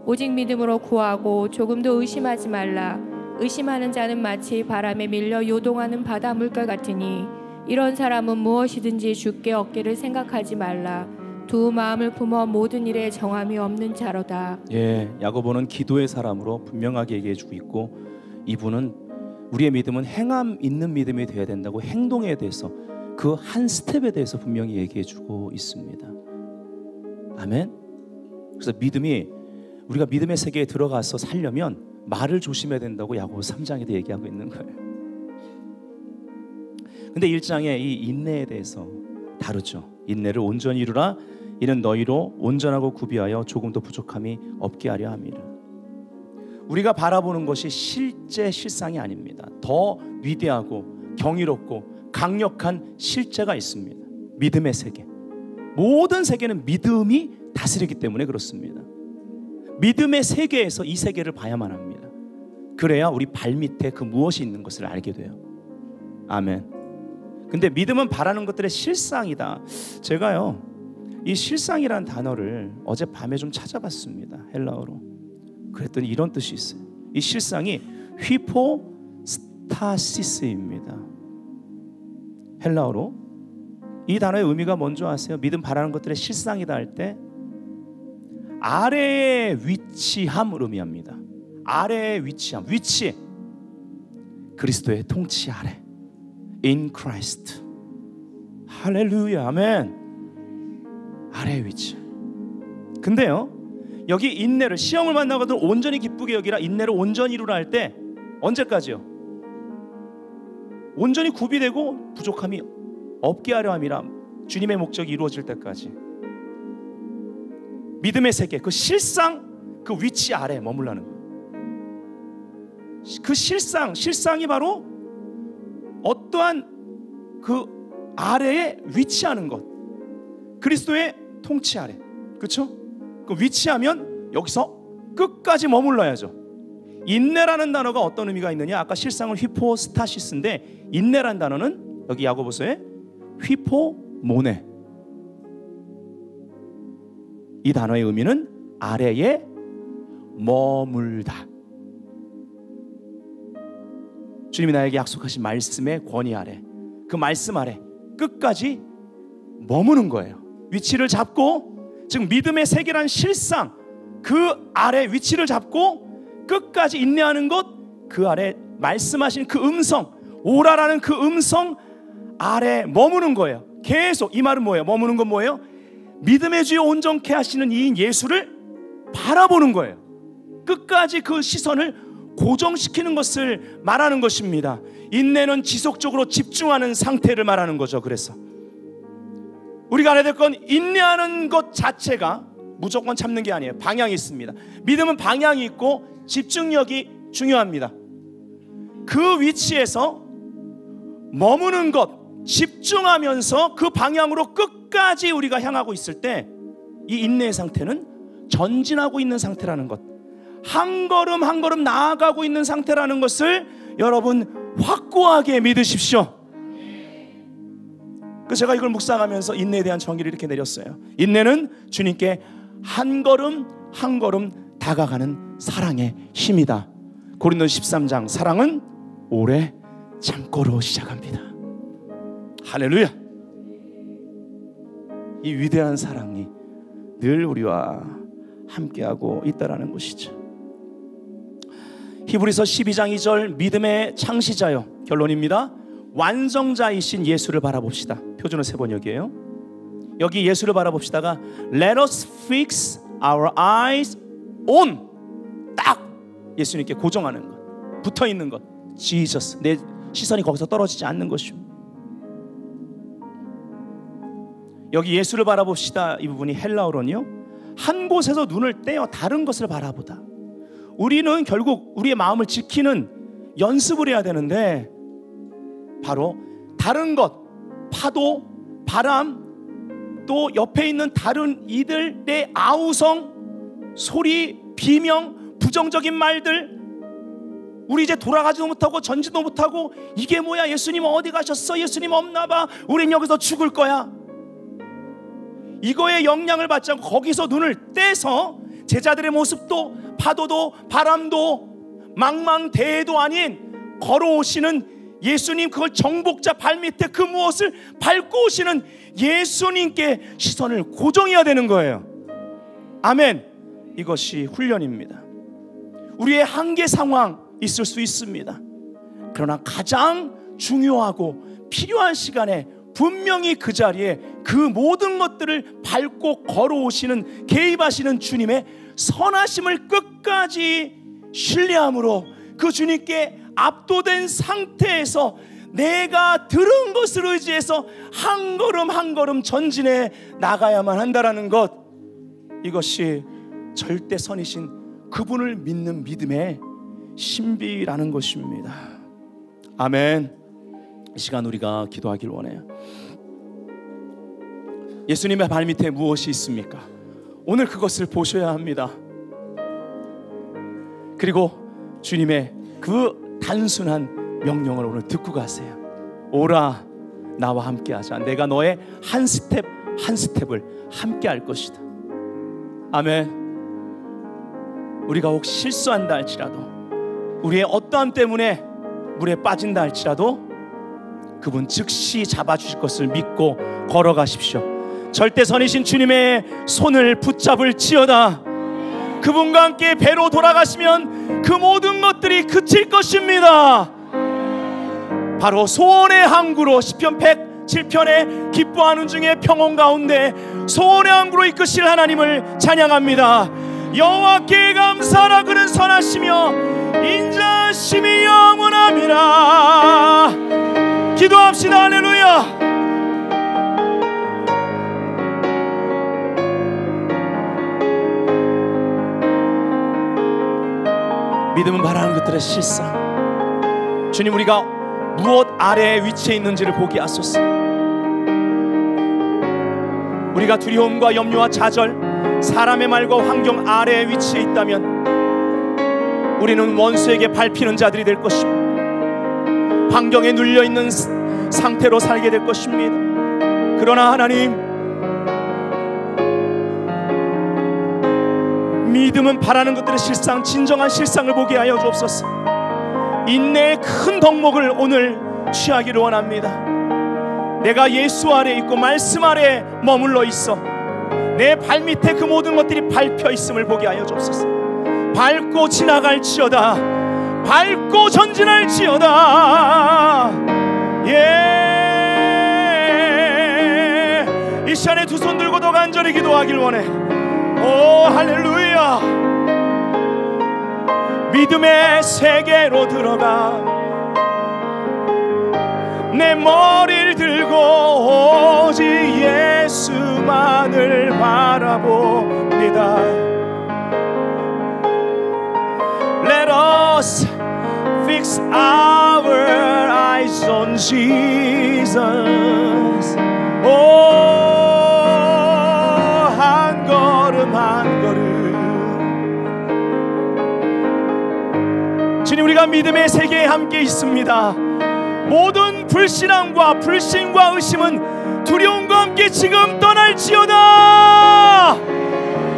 오직 믿음으로 구하고 조금도 의심하지 말라. 의심하는 자는 마치 바람에 밀려 요동하는 바다 물결 같으니 이런 사람은 무엇이든지 주께 얻기를 생각하지 말라. 두 마음을 품어 모든 일에 정함이 없는 자로다. 예, 야고보는 기도의 사람으로 분명하게 얘기해주고 있고, 이분은 우리의 믿음은 행함 있는 믿음이 되어야 된다고 행동에 대해서 그 한 스텝에 대해서 분명히 얘기해주고 있습니다. 아멘. 그래서 우리가 믿음의 세계에 들어가서 살려면 말을 조심해야 된다고 야고보 3장에도 얘기하고 있는 거예요. 근데 1장에 이 인내에 대해서 다루죠. 인내를 온전히 이루라. 이는 너희로 온전하고 구비하여 조금도 부족함이 없게 하려 함이라. 우리가 바라보는 것이 실상이 아닙니다. 더 위대하고 경이롭고 강력한 실제가 있습니다. 믿음의 세계. 모든 세계는 믿음이 다스리기 때문에 그렇습니다. 믿음의 세계에서 이 세계를 봐야만 합니다. 그래야 우리 발밑에 그 무엇이 있는 것을 알게 돼요. 아멘. 근데 믿음은 바라는 것들의 실상이다. 제가요 이 실상이라는 단어를 어젯밤에 좀 찾아봤습니다. 헬라어로. 그랬더니 이런 뜻이 있어요. 이 실상이 휘포스타시스입니다. 헬라어로. 이 단어의 의미가 뭔지 아세요? 믿음 바라는 것들의 실상이다 할 때 아래에 위치함을 의미합니다. 아래에 위치함. 위치. 그리스도의 통치 아래. In Christ. 할렐루야. 아멘. 아래의 위치. 근데요 여기 인내를 시험을 만나거든 온전히 기쁘게 여기라. 인내를 온전히 이루라 할 때 언제까지요? 온전히 구비되고 부족함이 없게 하려 함이라. 주님의 목적이 이루어질 때까지. 믿음의 세계 그 실상 그 위치 아래에 머물라는 거예요. 그 실상이 바로 어떠한 그 아래에 위치하는 것. 그리스도의 통치 아래. 그렇죠? 그 위치하면 여기서 끝까지 머물러야죠. 인내라는 단어가 어떤 의미가 있느냐? 아까 실상은 휘포스타시스인데 인내라는 단어는 여기 야고보서에 휘포모네. 이 단어의 의미는 아래에 머물다. 주님이 나에게 약속하신 말씀의 권위 아래, 그 말씀 아래 끝까지 머무는 거예요. 위치를 잡고, 즉 믿음의 세계란 실상 그 아래 위치를 잡고 끝까지 인내하는 것, 그 아래 말씀하신 그 음성, 오라라는 그 음성 아래 머무는 거예요. 계속. 이 말은 뭐예요? 머무는 건 뭐예요? 믿음의 주여 온전케 하시는 이인 예수를 바라보는 거예요. 끝까지 그 시선을 고정시키는 것을 말하는 것입니다. 인내는 지속적으로 집중하는 상태를 말하는 거죠. 그래서 우리가 알아야 될 건 인내하는 것 자체가 무조건 참는 게 아니에요. 방향이 있습니다. 믿음은 방향이 있고 집중력이 중요합니다. 그 위치에서 머무는 것, 집중하면서 그 방향으로 끝까지 우리가 향하고 있을 때 이 인내의 상태는 전진하고 있는 상태라는 것, 한 걸음 한 걸음 나아가고 있는 상태라는 것을 여러분 확고하게 믿으십시오. 그래서 제가 이걸 묵상하면서 인내에 대한 정의를 이렇게 내렸어요. 인내는 주님께 한 걸음 한 걸음 다가가는 사랑의 힘이다. 고린도서 13장 사랑은 오래 참고로 시작합니다. 할렐루야. 이 위대한 사랑이 늘 우리와 함께하고 있다라는 것이죠. 히브리서 12장 2절 믿음의 창시자요, 결론입니다. 완성자이신 예수를 바라봅시다. 표준어 세 번역이에요. 여기 예수를 바라봅시다가 Let us fix our eyes on, 딱 예수님께 고정하는 것, 붙어있는 것, Jesus. 내 시선이 거기서 떨어지지 않는 것입니다. 여기 예수를 바라봅시다, 이 부분이 헬라어로는요, 한 곳에서 눈을 떼어 다른 것을 바라보다. 우리는 결국 우리의 마음을 지키는 연습을 해야 되는데 바로 다른 것, 파도, 바람, 또 옆에 있는 다른 이들의 아우성, 소리, 비명, 부정적인 말들, 우리 이제 돌아가지도 못하고 전지도 못하고 이게 뭐야, 예수님 어디 가셨어, 예수님 없나봐, 우린 여기서 죽을 거야, 이거에 영향을 받지 않고 거기서 눈을 떼서 제자들의 모습도 파도도 바람도 망망대해도 아닌 걸어오시는 예수님, 그걸 정복자 발밑에 그 무엇을 밟고 오시는 예수님께 시선을 고정해야 되는 거예요. 아멘. 이것이 훈련입니다. 우리의 한계 상황 있을 수 있습니다. 그러나 가장 중요하고 필요한 시간에 분명히 그 자리에 그 모든 것들을 밟고 걸어오시는, 개입하시는 주님의 선하심을 끝까지 신뢰함으로 그 주님께 압도된 상태에서 내가 들은 것을 의지해서 한 걸음 한 걸음 전진해 나가야만 한다라는 것, 이것이 절대 선이신 그분을 믿는 믿음의 신비라는 것입니다. 아멘. 이 시간 우리가 기도하길 원해요. 예수님의 발밑에 무엇이 있습니까? 오늘 그것을 보셔야 합니다. 그리고 주님의 그 단순한 명령을 오늘 듣고 가세요. 오라, 나와 함께 하자. 내가 너의 한 스텝 한 스텝을 함께 할 것이다. 아멘. 우리가 혹시 실수한다 할지라도, 우리의 어떠함 때문에 물에 빠진다 할지라도 그분 즉시 잡아주실 것을 믿고 걸어가십시오. 절대 선이신 주님의 손을 붙잡을지어다. 그분과 함께 배로 돌아가시면 그 모든 것들이 그칠 것입니다. 바로 소원의 항구로, 시편 107편에 기뻐하는 중에 평온 가운데 소원의 항구로 이끄실 하나님을 찬양합니다. 여호와께 감사하라, 그는 선하시며 인자하심이 영원함이라. 기도합시다. 할렐루야. 믿음은 바라는 것들의 실상. 주님, 우리가 무엇 아래에 위치해 있는지를 보게 하소서. 우리가 두려움과 염려와 좌절, 사람의 말과 환경 아래에 위치해 있다면 우리는 원수에게 밟히는 자들이 될 것입니다. 환경에 눌려있는 상태로 살게 될 것입니다. 그러나 하나님, 믿음은 바라는 것들의 실상, 진정한 실상을 보게 하여 주옵소서. 인내의 큰 덕목을 오늘 취하기를 원합니다. 내가 예수 아래 있고 말씀 아래 머물러 있어 내 발밑에 그 모든 것들이 밟혀 있음을 보게 하여 주옵소서. 밟고 지나갈지어다, 밟고 전진할지어다. 이 시간에 두 손 들고 더 간절히 기도하길 원해. 오 할렐루야. 믿음의 세계로 들어가 내 머리를 들고 오직 예수만을 바라봅니다. Let us fix our eyes on Jesus. 오, 한 걸음 한 걸음. 주님, 우리가 믿음의 세계에 함께 있습니다. 모든 불신앙과 불신과 의심은 두려움과 함께 지금 떠날지어다.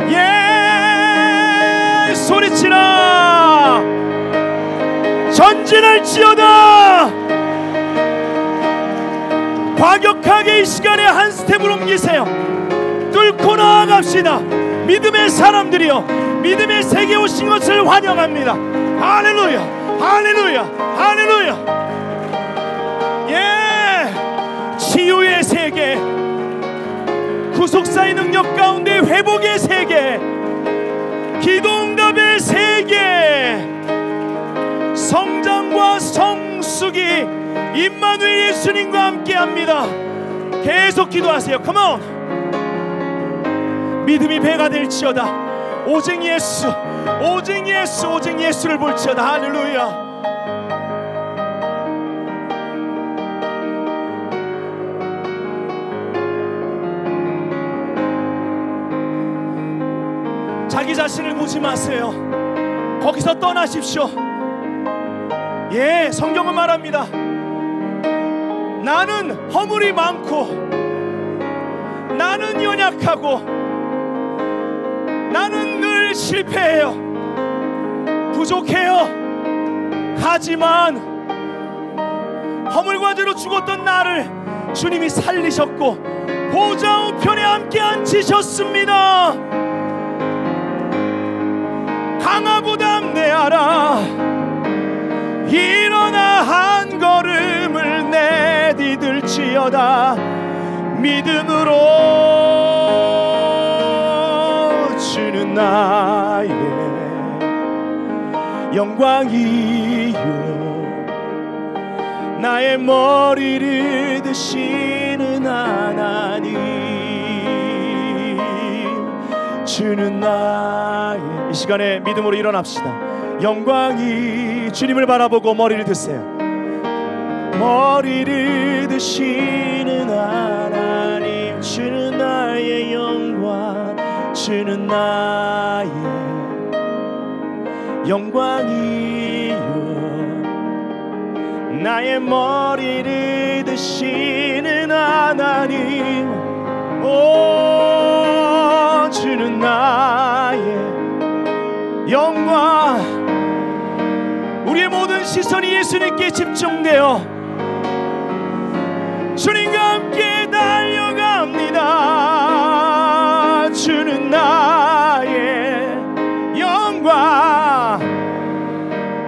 예, 소리치라. 전진할지어다. 과격하게 이 시간에 한 스텝을 옮기세요. 뚫고 나아갑시다. 믿음의 사람들이여, 믿음의 세계에 오신 것을 환영합니다. 할렐루야, 할렐루야, 할렐루야. 예, 치유의 세계, 구속사의 능력 가운데 회복의 세계, 기도응답의 세계, 성장과 성숙이 임마누엘 예수님과 함께합니다. 계속 기도하세요. Come on. 믿음이 배가 될지어다. 오직 예수, 오직 예수, 오직 예수를 볼지어다. 할렐루야. 자기 자신을 보지 마세요. 거기서 떠나십시오. 예, 성경은 말합니다. 나는 허물이 많고 나는 연약하고 나는 늘 실패해요. 부족해요. 하지만 허물과 죄로 죽었던 나를 주님이 살리셨고 보좌 우편에 함께 앉히셨습니다. 강하고 담대하라. 일어나 한 걸음을 내디딜지어다. 믿음으로 주는 나의 영광이요 나의 머리를 드시는 하나님. 주는 나의, 이 시간에 믿음으로 일어납시다. 영광이, 주님을 바라보고 머리를 드세요. 머리를 드시는 하나님. 주는 나의 영광, 주는 나의 영광이요 나의 머리를 드시는 하나님. 오, 주는 나의 영광. 우리의 모든 시선이 예수님께 집중되어 주님과 함께 달려갑니다. 주는 나의 영광,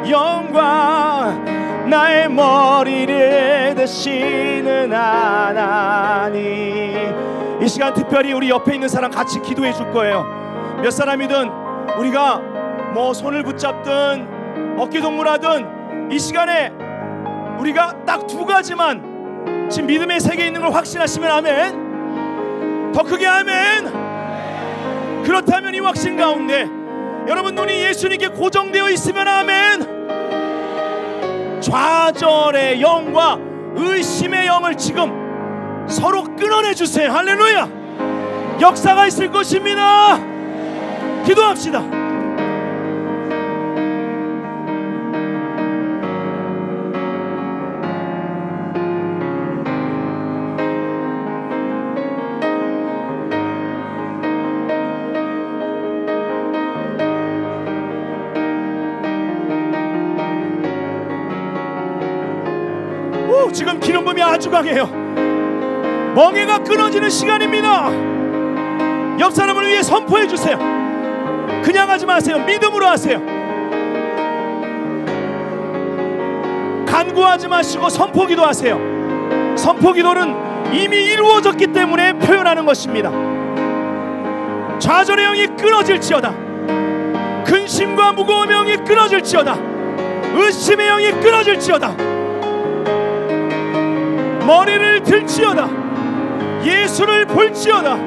영광. 나의 머리를 드시는 하나님. 이 시간 특별히 우리 옆에 있는 사람 같이 기도해 줄 거예요. 몇 사람이든 우리가 뭐 손을 붙잡든 어깨동무하든 이 시간에 우리가 딱 두 가지만 지금 믿음의 세계에 있는 걸 확신하시면 아멘. 더 크게 아멘. 그렇다면 이 확신 가운데 여러분 눈이 예수님께 고정되어 있으면 아멘. 좌절의 영과 의심의 영을 지금 서로 끊어내 주세요. 할렐루야. 역사가 있을 것입니다. 기도합시다. 지금 기름 부음이 아주 강해요. 멍해가 끊어지는 시간입니다. 옆 사람을 위해 선포해 주세요. 그냥 하지 마세요. 믿음으로 하세요. 간구하지 마시고 선포기도 하세요. 선포기도는 이미 이루어졌기 때문에 표현하는 것입니다. 좌절의 영이 끊어질지어다. 근심과 무거움의 영이 끊어질지어다. 의심의 영이 끊어질지어다. 머리를 들지어다. 예수를 볼지어다.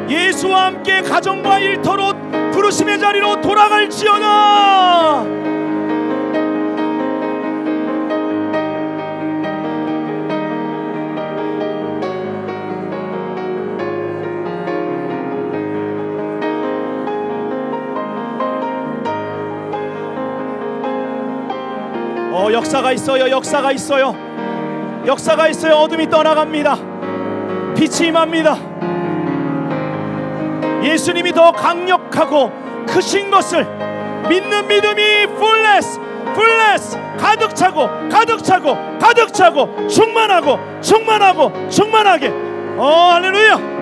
예수와 함께 가정과 일터로 부르심의 자리로 돌아갈지어다. 역사가 있어요. 역사가 있어요. 역사가 있어요. 어둠이 떠나갑니다. 빛이 임합니다. 예수님이 더 강력하고 크신 것을 믿는 믿음이 풀레스 가득 차고 가득 차고 가득 차고 충만하고 충만하고 충만하게. 할렐루야.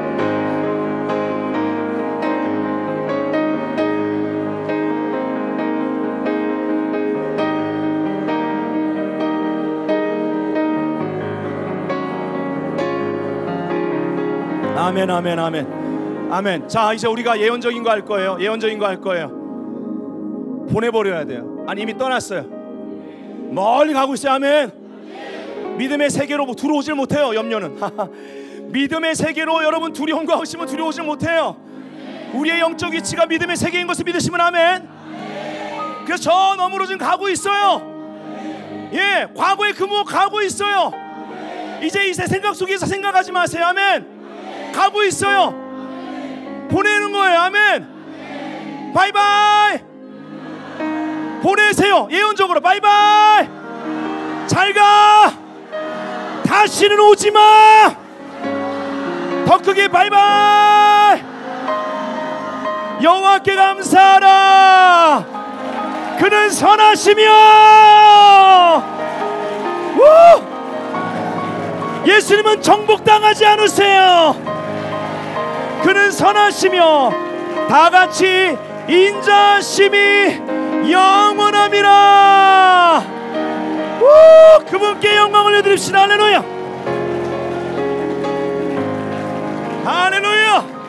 아멘, 아멘, 아멘, 아멘. 자, 이제 우리가 예언적인 거 할 거예요. 예언적인 거 할 거예요. 보내버려야 돼요. 아니 이미 떠났어요. 멀리 가고 있어요. 아멘. 믿음의 세계로 들어오질 못해요. 염려는 믿음의 세계로 여러분 두려움과 의심은 들어오질 못해요. 우리의 영적 위치가 믿음의 세계인 것을 믿으시면 아멘. 그래서 저 너머로 지금 가고 있어요. 예, 과거의 그 무엇 가고 있어요. 이제 이 생각 속에서 생각하지 마세요. 아멘. 가고 있어요. 보내는 거예요. 아멘. 바이바이. 보내세요. 예언적으로 바이바이. 잘 가. 다시는 오지 마. 더 크게 바이바이. 여호와께 감사하라. 그는 선하시며. 예수님은 정복당하지 않으세요. 그는 선하시며 다같이 인자심이 영원함이라. 그분께 영광을 올려드립시다. 할렐루야. 할렐루야.